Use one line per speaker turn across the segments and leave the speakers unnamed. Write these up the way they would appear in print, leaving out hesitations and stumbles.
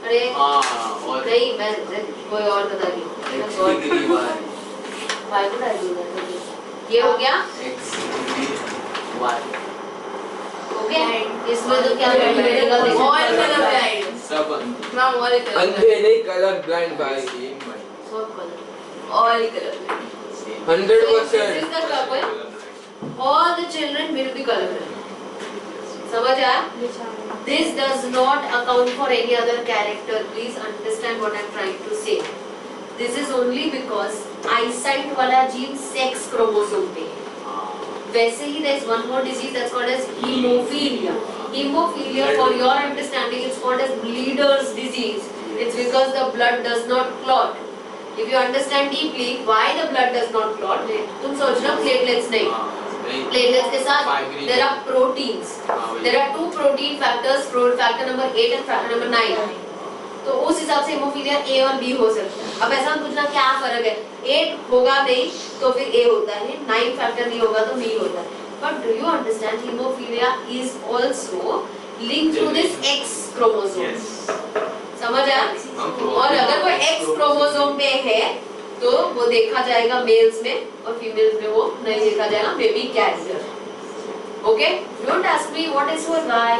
अरे
और
नहीं मैं कोई और बता रही हूँ। y को डाल दूँगा। ये हो गया
x डिग्री y
ओके। इसमें तो क्या मैथमेटिकल
और कलर ब्लाइंड
सब
मैम और कलर
अंधे नहीं कलर ब्लाइंड भाई
सब कलर
और कलर
100%।
इसका क्या है? All the children will be colorblind. समझ आया? This does not account for any other character. Please understand what I'm trying to say. This is only because eyesight वाला gene sex chromosome पे है. वैसे ही there is one more disease that's called as hemophilia. Hemophilia, for your understanding, it's called as bleeder's disease. It's because the blood does not clot. If you understand deeply why the blood does not clot, तुम सोचना platelets नहीं. Platelets के साथ there are proteins. There are two protein factors, factor number 8 and factor number 9. तो उस हिसाब से haemophilia A और B हो सकता है. अब ऐसा पूछना क्या फर्क है? 8 होगा नहीं तो फिर A होता है, 9 फैक्टर नहीं होगा तो B होता है. But do you understand hemophilia is also linked to this X chromosome? समझ आया? और अगर कोई X क्रोमोसोम पे है तो वो देखा जाएगा मेल्स में और फीमेल्स में वो नहीं देखा जाएगा baby carrier. Okay, don't ask me what is your why,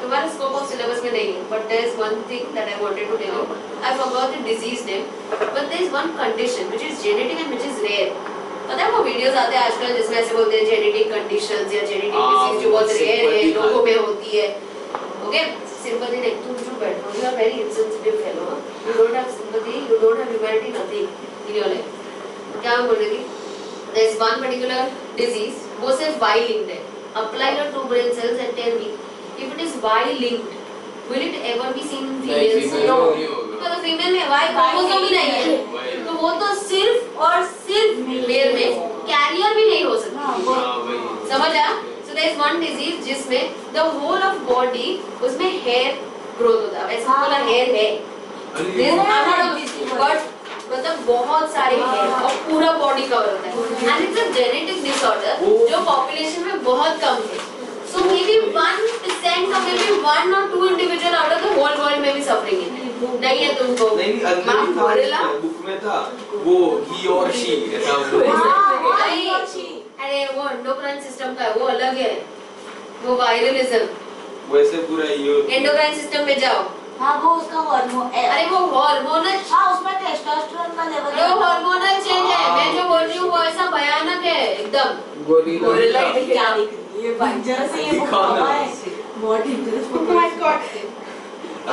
तुम्हारे स्कोप ऑफ सिलेबस में नहीं है. But there is one thing that I wanted to tell you. I forgot the disease name, but there is one condition which is genetic and which is rare. पता है वो videos आते हैं आजकल जिसमें ऐसे बोलते हैं जेनेटिक कंडीशंस या जेनेटिक डिजीज जो बहुत रेयर है लोगों में होती है. ओके, sympathy नहीं, तुम चुप बैठो. You are very insensitive fellow. You don't have sympathy, you don't have humanity, nothing in your life. क्या मैं बोल रही थी? There is one particular disease, वो सिर्फ Y linked है. Apply your two brain cells and tell me if it is Y linked, will it ever be seen in females? No. तो female में Y क्रोमोसोम ही नहीं है. तो वो तो सिर्फ और सिर्फ मेल में कैरियर भी नहीं हो सकता. समझ आया? There is one disease जिसमें the whole of body उसमें hair growth होता है. ऐसा वाला hair है. But मतलब बहुत सारे hair और पूरा body cover होता है. And it's a genetic disorder जो population में बहुत कम है. So maybe 1% or maybe 1 or 2 individual out of the whole world may be suffering it. नहीं है तुमको.
नहीं मैम बोलेला बुक में था वो he or she ऐसा
अरे वो एंडोक्राइन सिस्टम का है, वो अलग है. वो वायरलिज्म
वैसे पूरा ये
एंडोक्राइन सिस्टम में जाओ.
हाँ वो उसका हार्मोन.
अरे वो हार्मोनल.
हाँ उसमें टेस्टोस्टेरोन का लेवल.
वो हार्मोनल चेंज है. मैं जो बोल रही हूँ वो ऐसा भयानक है एकदम.
गोरिल्ला
क्या दिख रही है बंजर से ये वो है बहुत डेंजरस. Oh my God.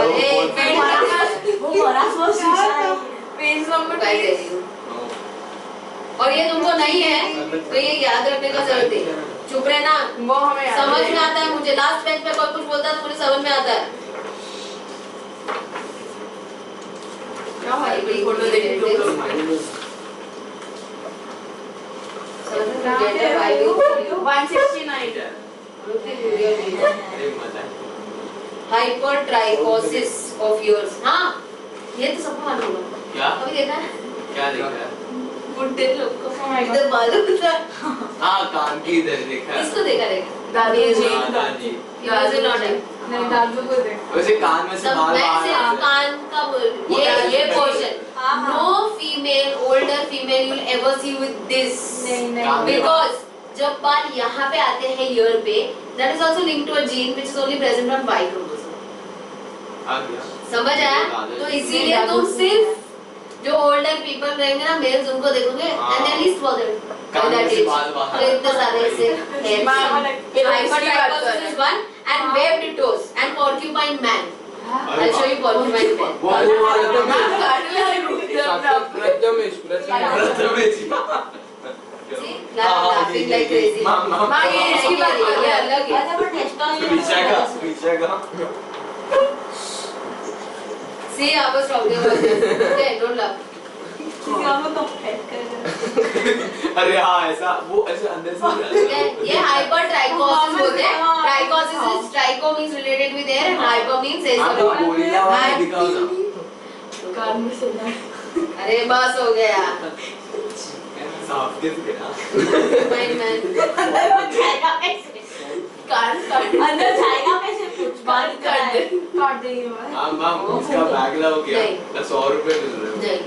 अरे
वो बड़ा सोच रहा है
पेज नंबर 2. और ये तुमको नहीं है तो ये याद रखने का जरूरत है. चुप रहना.
वो हमें
समझ में आता है मुझे. लास्ट पेज पे कोई कुछ बोलता है तो मुझे समझ में आता है. क्या भाई बड़ी फोटो देख रहे हो. समझ में आता है भाई.
169
हाइपरट्राइकोसिस ऑफ योर्स. हाँ ये तो सबको मालूम होगा.
क्या
कभी देखा है?
क्या देखा है?
बुड्ढे लोग को इधर मालूम था.
हाँ कान की इधर देखा है.
इसको देखा रहेगा.
दादाजी
दादाजी
ये नॉट है.
नहीं दादू को देख.
वैसे कान में से
सब
बाल
मैं
बाहर
सिर्फ कान का बोल. ये portion. No female older female you will ever see with this.
नहीं
बिकॉज़ जब बाल यहाँ पे आते हैं ईयर पे, that is also linked to a gene which is only present on Y chromosome.
आ गया.
समझ आया? तो इसीलिए तुम सिर्फ जो ओल्डर पीपल रहेंगे ना मेल्स उनको देखोगे and at least for that
बाल बाहर.
तो इतने सारे ऐसे hypertrichosis is one and webbed toes and porcupine man. I'll show you porcupine man.
वो
See, laughing like crazy.
माँ ये इसकी बात
ये अलग है.
अच्छा पर testosterone
See, I was talking about this. Okay, don't laugh.
अरे हाँ ऐसा वो ऐसे अंदर से
ये हाइपरट्राइकोसिस बोलते हैं. Trichosis is tricho means related with hair and hyper means as
gorilla वाला दिखाओ ना.
कान में सुना.
अरे बस हो गया.
साफ दिख गया.
Fine man.
अंदर जाएगा कैसे? कान अंदर जाएगा कैसे पूछ. बंद कर दे, काट देंगे भाई।
मैम इसका बैग लाओ क्या?
नहीं।
100 रुपए मिल रहे हो।
नहीं,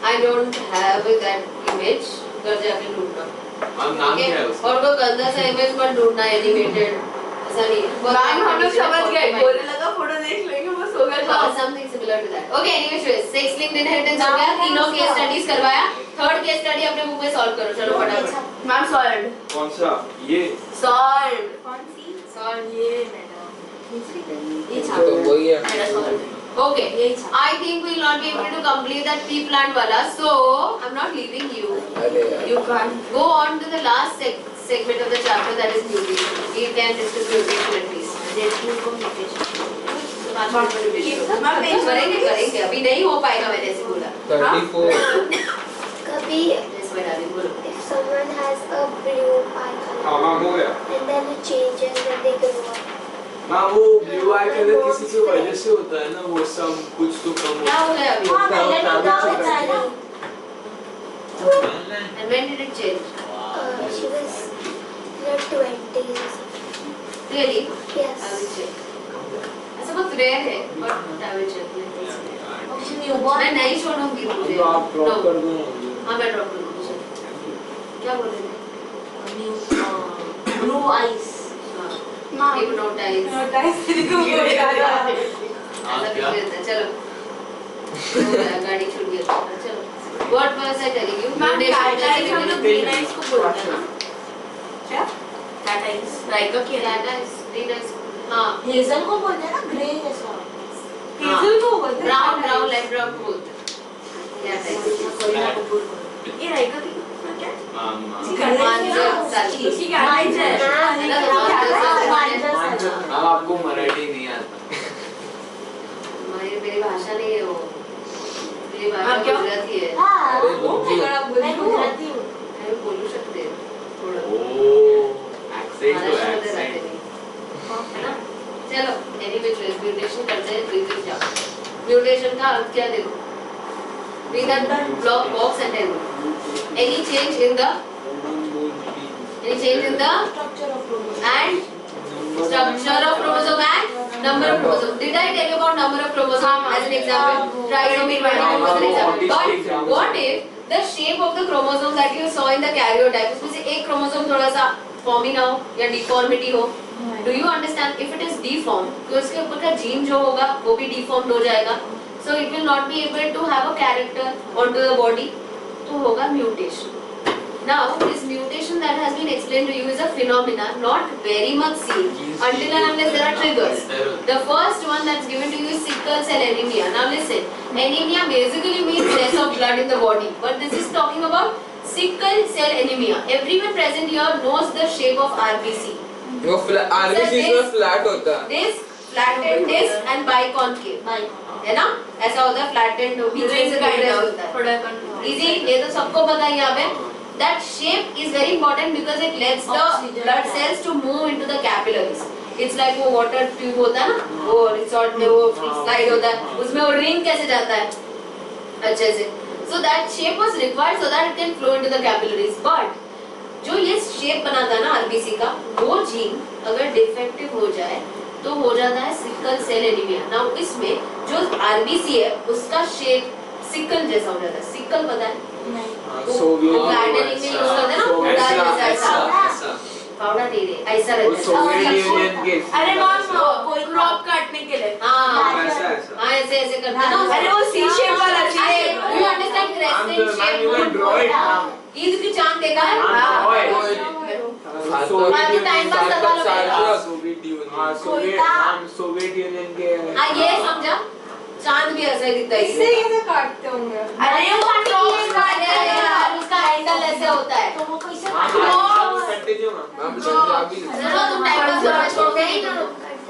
I don't have that image, घर जाके ढूंढना।
मैम नाम क्या है उसका?
और वो गंदा सा इमेज मत ढूंढना एनिमेटेड, ऐसा नहीं है।
मैम हम लोग समझ गए, गोरिल्ला का फोटो देख लेंगे बस हो गया
हाँ,
काम।
something similar to that. Okay, anyway, Shreya, sex linked inheritance हो गया, तीनों केस स्टडीज करवाया, थर्ड केस स्टडी अपने बुक में सॉल्व करो, चलो फटाफट।
Ma'am solve.
कौन सा? ये
सॉल्व। कौन सी?
सॉल्व
ये मैडम। ये
तो वही है।
मेरा solve. Okay, I think we will not be able to complete that pea plant wala, so I'm not leaving you.
अरे यार।
You can't.
Go on to the last segment of the chapter, that is mutation. We can discuss mutation at least. करेंगे अभी नहीं हो पाएगा, मैंने ऐसे बोला।
34
कभी
Yes, my darling, बोलो।
if someone has a blue eye color
हाँ मैम हो गया।
and then it changes when they grow up.
Ma'am वो ब्लू आई कलर किसी की वजह से होता है ना, वो सब कुछ तो कम
क्या हो गया अभी?
हाँ मैंने तो क्या होता है ना।
And when did it change?
She was in her 20s or something.
Really?
Yes.
I will check. ऐसा बहुत rare है, but I will check. मैं नहीं छोड़ूंगी तुझे।
तो आप ड्रॉप
No.
कर दो ना।
हाँ मैं ड्रॉप कर दूँगी। क्या बोल रहे थे?
Blue eyes.
हाँ, hypnotize। ऐसा
क्या?
कुछ है, चलो। हो गया, गाड़ी छूट गई। चलो। What was I telling you?
Ma'am
Mutation
cat eyes हम लोग green eyes को बोलते हैं ना? क्या? Cat eyes. राइका के
Cat eyes, green eyes। हाँ।
हेजल को बोलते हैं ना, ग्रे जैसा। हेजल को बोलते हैं।
ब्राउन ब्राउन लाइट ब्राउन को बोलते हैं। Cat eyes।
ये राइका की क्या?
मैम मैम आपको मराठी नहीं आता।
मेरी भाषा नहीं है वो, मेरी भाषा
आप क्या?
गुजराती है।
अरे
मैं गुजराती हूँ।
मैं बोलू शकते थोड़ा।
ओह एक्सेंट तो
महाराष्ट्र में रहते
एक्सेंट।
नहीं, है ना? चलो, anyway, म्यूटेशन करते हैं, ब्रीथिंग जाओ। म्यूटेशन का अर्थ क्या देखो? Read that block box and tell me. Any change in the
Structure of chromosome.
and structure of chromosome and number of chromosome. Did I tell you about number of chromosome as an example? Trisomy 21 was an example. But what if the shape of the chromosome that you saw in the karyotype, उसमें से एक chromosome थोड़ा सा फॉर्मी ना हो या deformity हो? Do you understand? If it is deformed, तो इसके ऊपर का जीन जो होगा वो भी deformed हो जाएगा. So it will not be able to have a character onto the body. तो होगा mutation. Now this mutation that has been explained to you is a phenomena not very much seen until and unless there are triggers. The first one that's given to you is sickle cell anemia. Now listen, anemia basically means less of blood in the body, but this is talking about sickle cell anemia. Everyone present here knows the shape of RBC.
वो RBC में flat होता है।
This flattened disc and biconcave. है ना? ऐसा होता है flattened बीच में से compressed होता है।
थोड़ा
Easy, ये तो सबको पता है यहाँ पे। That shape is very important because it lets the blood cells to move into the capillaries. It's like वो water tube होता है ना, वो resort में वो slide होता है, उसमें वो ring कैसे जाता है अच्छे से. So that shape was required so that it can flow into the capillaries. But जो ये shape बनाता है ना RBC का, वो gene अगर defective हो जाए तो हो जाता है sickle cell anemia. Now इसमें जो RBC है उसका shape sickle जैसा हो जाता है. Sickle पता है?
सोवियत
पाउडर दे दे ऐसा रहता है.
सोवियत यूनियन के
अरे मैम कोई क्रॉप काटने के लिए
हाँ
ऐसा
हाँ ऐसे ऐसे करते हैं ना.
अरे वो सी शेप वाला
अरे you understand crescent shape? Eid की चांद देखा है?
सोवियत यूनियन के
हाँ ये समझा. चांद भी ऐसा ही दिखता है.
इससे कैसे काटते होंगे? अरे वो क्रॉप
अरे यार उसका हैंडल ऐसे होता है.
तो वो कैसे
चलो तुम टाइम पास करना छोड़ते ही ना.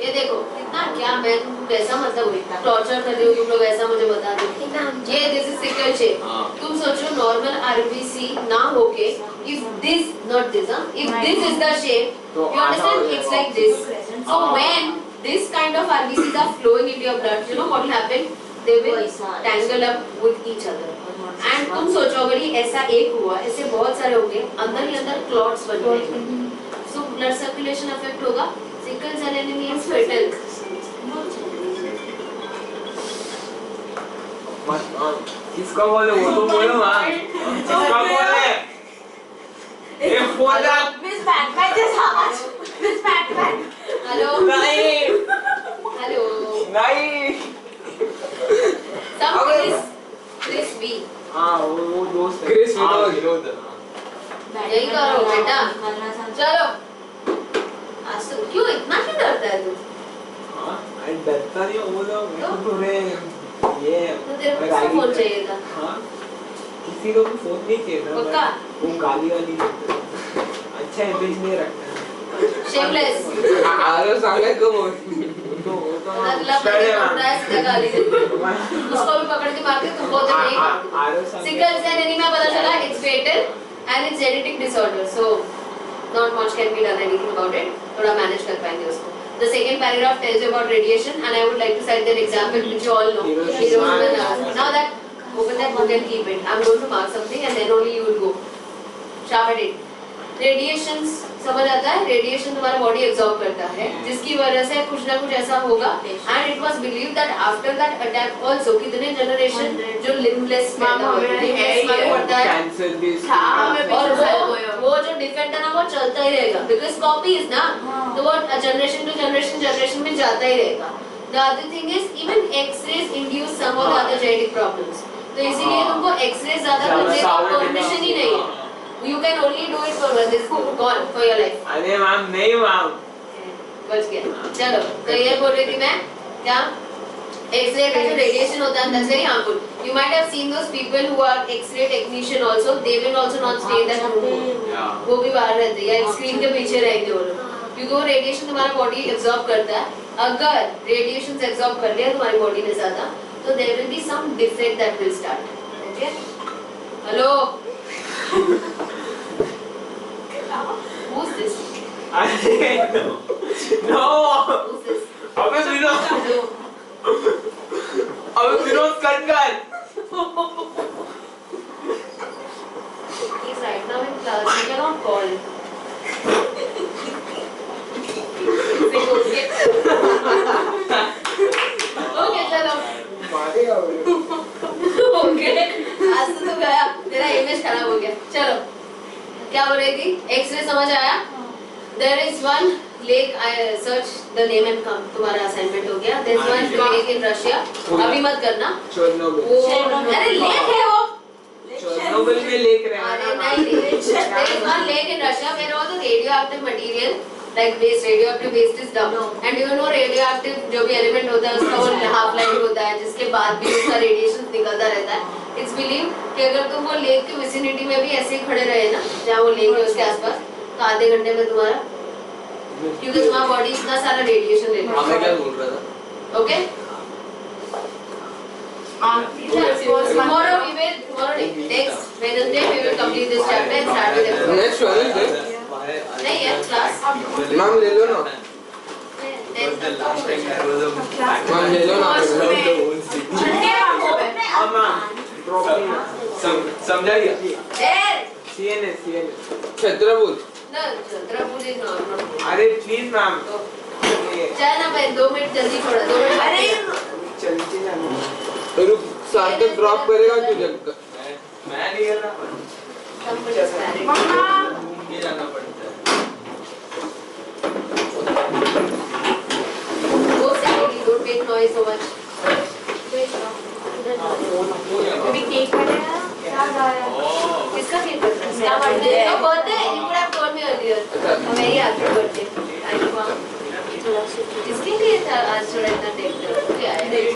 ये देखो कितना क्या मैं तुमको कैसा मतलब हुई टॉर्चर कर रही हो तुम लोग. ऐसा मुझे बता दो. ये दिस इज सिकल शेप. तुम सोचो नॉर्मल आरबीसी ना होके if this not this if this is the shape you understand it's like this. So when this kind of RBCs are flowing into your blood, you know what will happen? They will tangle up with each other. And तुम सोचो अगर ये ऐसा एक हुआ, ऐसे बहुत सारे होंगे, अंदर ही अंदर clots बन जाएंगे. So blood circulation affect होगा, Sickle cell anemia is fatal.
किसका बोले वो तो बोलो मैम किसका बोले ये बोला
Miss Batman just asked. Miss Batman.
Hello.
नहीं
Hello.
नहीं
Some Chris. Chris B.
हाँ वो दोस्त है
क्रिस
हाँ,
विनोद।
विनोद
यही करो बेटा चलो आज तो क्यों इतना क्यों डरता है तू
हाँ अरे डरता नहीं हूँ वो लोग थोड़े ये
तो तेरे को किसका फोन चाहिए था
हाँ किसी को भी फोन नहीं चाहिए था
पक्का?
वो गाली वाली देते हैं। अच्छा इमेज नहीं रखना
शेमलेस
आरो सांगाय को बोल
तो
अगला बंदा पकड़ा है सीधा गाली देते उसको भी पकड़ के मारते तुमको तो नहीं मारते सिकल सेल एनीमिया पता चला it's fatal and it's genetic disorder so not much can be done anything about it थोड़ा मैनेज कर पाएंगे उसको the second paragraph tells you about radiation and I would like to cite an example which you all know Hiroshima now that open that book and keep it I'm going to mark something and then only you will go sharp at it radiations समझ आता है radiation तुम्हारा body absorb करता है जिसकी वजह से कुछ ना कुछ ऐसा होगा and it was believe that after that attack also कितने जनरेशन जो लिम्बलेस पैदा होता है
कैंसर भी
और वो जो डिफेक्ट है ना वो चलता ही रहेगा बिकॉज़ कॉपी इज ना तो वो जनरेशन टू जनरेशन में जाता ही रहेगा the other thing is even X-rays induce some of the other genetic problems तो इसीलिए तुमको एक्स-रे ज्यादा करने का परमिशन ही नहीं है You can only do it for this gone for your life.
अरे मैम नहीं मैम
बच गया चलो तो ये बोल रही थी मैं क्या एक्सरे का जो रेडिएशन होता है that's very harmful. You might have seen those people who are X-ray technician also. They will also not stay in that room. वो भी बाहर रहते हैं या स्क्रीन के पीछे रहेंगे वो लोग क्योंकि वो रेडिएशन तुम्हारा बॉडी एब्जॉर्ब करता है अगर रेडिएशन एब्जॉर्ब कर लिया तुम्हारी बॉडी में ज्यादा तो there will be some defect that will start. Okay? Hello. Who's this?
No
Who's this?
अबे विनोद
Hello.
अबे विनोद कट कर
He's right now in class. You cannot call. Okay, चलो. Okay. आज तो गया. तेरा इमेज खराब हो गया. चलो. क्या बोल रही थी? X-ray समझ आया? There is one lake. I search the name and come. तुम्हारा assignment हो गया. There is one lake in Russia. अभी मत करना.
चेरनोबिल
वो अरे लेक है वो.
चेरनोबिल में लेक रहे
अरे नहीं there is one lake in Russia where all the radioactive material like waste radioactive waste is dumped and you know radioactive जो भी element होता है उसका वो half life होता है जिसके बाद भी उसका radiation निकलता रहता है it's believed कि अगर तुम वो लेक के vicinity में भी ऐसे ही खड़े रहे ना जहाँ वो लेक है उसके आसपास तो आधे घंटे में तुम्हारा क्योंकि तुम्हारा बॉडी इतना सारा रेडिएशन ले लेता
मैं क्या बोल रहा था
okay tomorrow next Wednesday we will complete this chapter and start with the
next Wednesday
नहीं है क्लास
मैम ले लो ना मैम ले लो ना
समझा गया CNS
छत्रपुर
ना चंद्रपुर इज नॉट
अरे प्लीज मैम
चल ना भाई 2 मिनट जल्दी छोड़ा 2 मिनट
अरे
चलते जाना
रुक सार्थक ड्रॉप करेगा तुझे
मैं नहीं कर रहा
मम्मा
ये जाना पड़ता है
वो secondly don't make noise so much
अभी केक कटेगा क्या जा रहा है
किसका केक कट रहा है इसका बर्थडे का birthday you could have told me earlier very happy birthday thank you किसके लिए था आज थोड़ा इतना टेक